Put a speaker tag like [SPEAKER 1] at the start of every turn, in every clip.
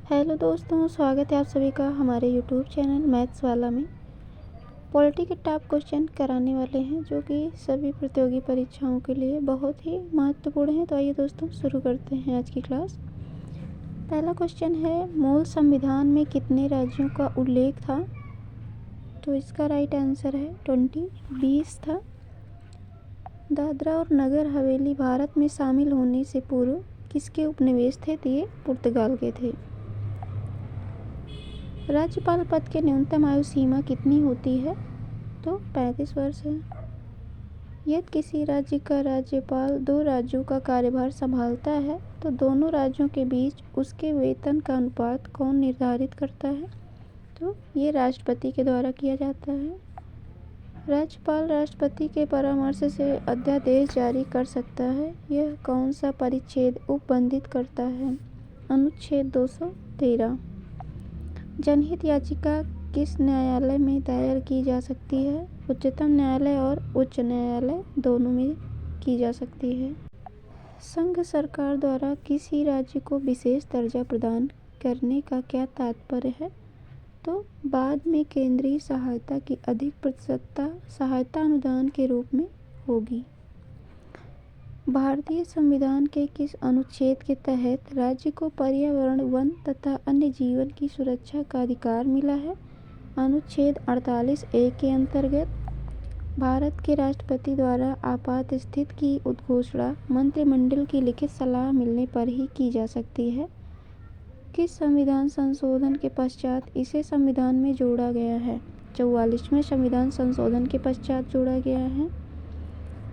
[SPEAKER 1] Hello दोस्तों, स्वागत है आप सभी का हमारे यूट्यूब चैनल मैथ्स वाला में। पॉलिटी के टॉप क्वेश्चन कराने वाले हैं जो कि सभी प्रतियोगी परीक्षाओं के लिए बहुत ही महत्वपूर्ण है। तो आइए दोस्तों शुरू करते हैं आज की क्लास। पहला क्वेश्चन है, मूल संविधान में कितने राज्यों का उल्लेख था? तो इसका राइट आंसर है 20 था। दादरा और नगर हवेली भारत में शामिल होने से पूर्व किसके उपनिवेश थे? तो ये पुर्तगाल के थे। राज्यपाल पद के न्यूनतम आयु सीमा कितनी होती है? तो 35 वर्ष है। यदि किसी राज्य का राज्यपाल 2 राज्यों का कार्यभार संभालता है तो दोनों राज्यों के बीच उसके वेतन का अनुपात कौन निर्धारित करता है? तो ये राष्ट्रपति के द्वारा किया जाता है। राज्यपाल राष्ट्रपति के परामर्श से अध्यादेश जारी कर सकता है। यह कौन सा परिच्छेद उपबंधित करता है? अनुच्छेद 213। जनहित याचिका किस न्यायालय में दायर की जा सकती है? उच्चतम न्यायालय और उच्च न्यायालय दोनों में की जा सकती है। संघ सरकार द्वारा किसी राज्य को विशेष दर्जा प्रदान करने का क्या तात्पर्य है? तो बाद में केंद्रीय सहायता की अधिक प्रतिशतता सहायता अनुदान के रूप में होगी। भारतीय संविधान के किस अनुच्छेद के तहत राज्य को पर्यावरण, वन तथा अन्य जीवन की सुरक्षा का अधिकार मिला है? अनुच्छेद 48(a) के अंतर्गत। भारत के राष्ट्रपति द्वारा आपात स्थिति की उद्घोषणा मंत्रिमंडल की लिखित सलाह मिलने पर ही की जा सकती है। किस संविधान संशोधन के पश्चात इसे संविधान में जोड़ा गया है? 44वें संविधान संशोधन के पश्चात जोड़ा गया है।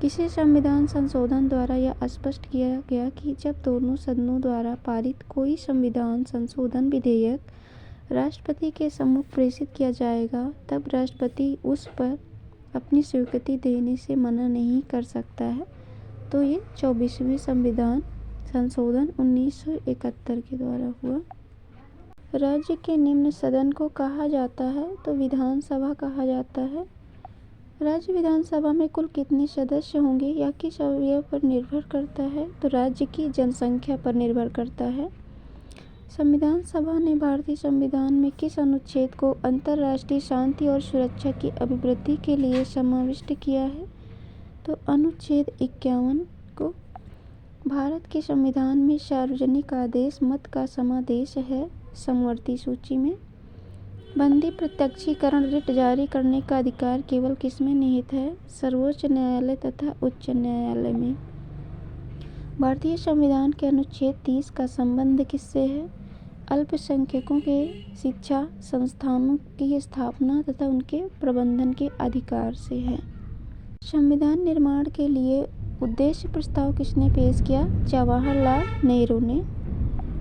[SPEAKER 1] किसी संविधान संशोधन द्वारा यह स्पष्ट किया गया कि जब दोनों सदनों द्वारा पारित कोई संविधान संशोधन विधेयक राष्ट्रपति के सम्मुख प्रेषित किया जाएगा तब राष्ट्रपति उस पर अपनी स्वीकृति देने से मना नहीं कर सकता है। तो ये 24वें संविधान संशोधन 1971 के द्वारा हुआ। राज्य के निम्न सदन को कहा जाता है? तो विधानसभा कहा जाता है। राज्य विधानसभा में कुल कितने सदस्य होंगे या किस अवयव पर निर्भर करता है? तो राज्य की जनसंख्या पर निर्भर करता है। संविधान सभा ने भारतीय संविधान में किस अनुच्छेद को अंतर्राष्ट्रीय शांति और सुरक्षा की अभिवृद्धि के लिए समाविष्ट किया है? तो अनुच्छेद 51 को। भारत के संविधान में सार्वजनिक आदेश मत का समावेश है समवर्ती सूची में। बंदी प्रत्यक्षीकरण रिट जारी करने का अधिकार केवल किसमें निहित है? सर्वोच्च न्यायालय तथा उच्च न्यायालय में। भारतीय संविधान के अनुच्छेद 30 का संबंध किससे है? अल्पसंख्यकों के शिक्षा संस्थानों की स्थापना तथा उनके प्रबंधन के अधिकार से है। संविधान निर्माण के लिए उद्देश्य प्रस्ताव किसने पेश किया? जवाहरलाल नेहरू ने।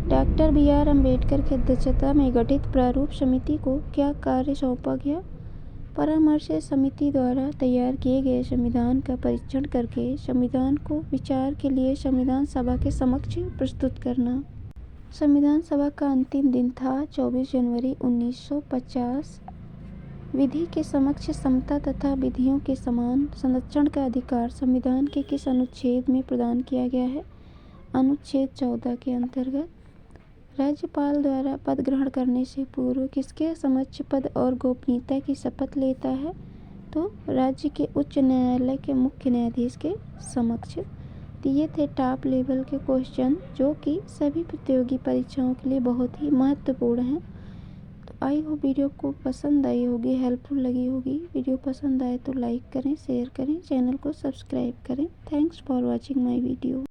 [SPEAKER 1] Doctor B R. अम्बेडकर की अध्यक्षता में गठित प्रारूप समिति को क्या कार्य सौंपा गया? परामर्श समिति द्वारा तैयार किए गए संविधान का परीक्षण करके संविधान को विचार के लिए संविधान सभा के समक्ष प्रस्तुत करना। संविधान सभा का अंतिम दिन था 24 जनवरी 1950। विधि के समक्ष समता तथा विधियों के समान संरक्षण का अधिकार संविधान के किस अनुच्छेद में प्रदान किया गया है? अनुच्छेद 14 के अंतर्गत। राज्यपाल द्वारा पद ग्रहण करने से पूर्व किसके समक्ष पद और गोपनीयता की शपथ लेता है? तो राज्य के उच्च न्यायालय के मुख्य न्यायाधीश के समक्ष। तो ये थे टॉप लेवल के क्वेश्चन जो कि सभी प्रतियोगी परीक्षाओं के लिए बहुत ही महत्वपूर्ण हैं। तो आई होप वीडियो को पसंद आई होगी, हेल्पफुल लगी होगी। वीडियो पसंद आए तो लाइक करें, शेयर करें, चैनल को सब्सक्राइब करें। Thanks for watching my video.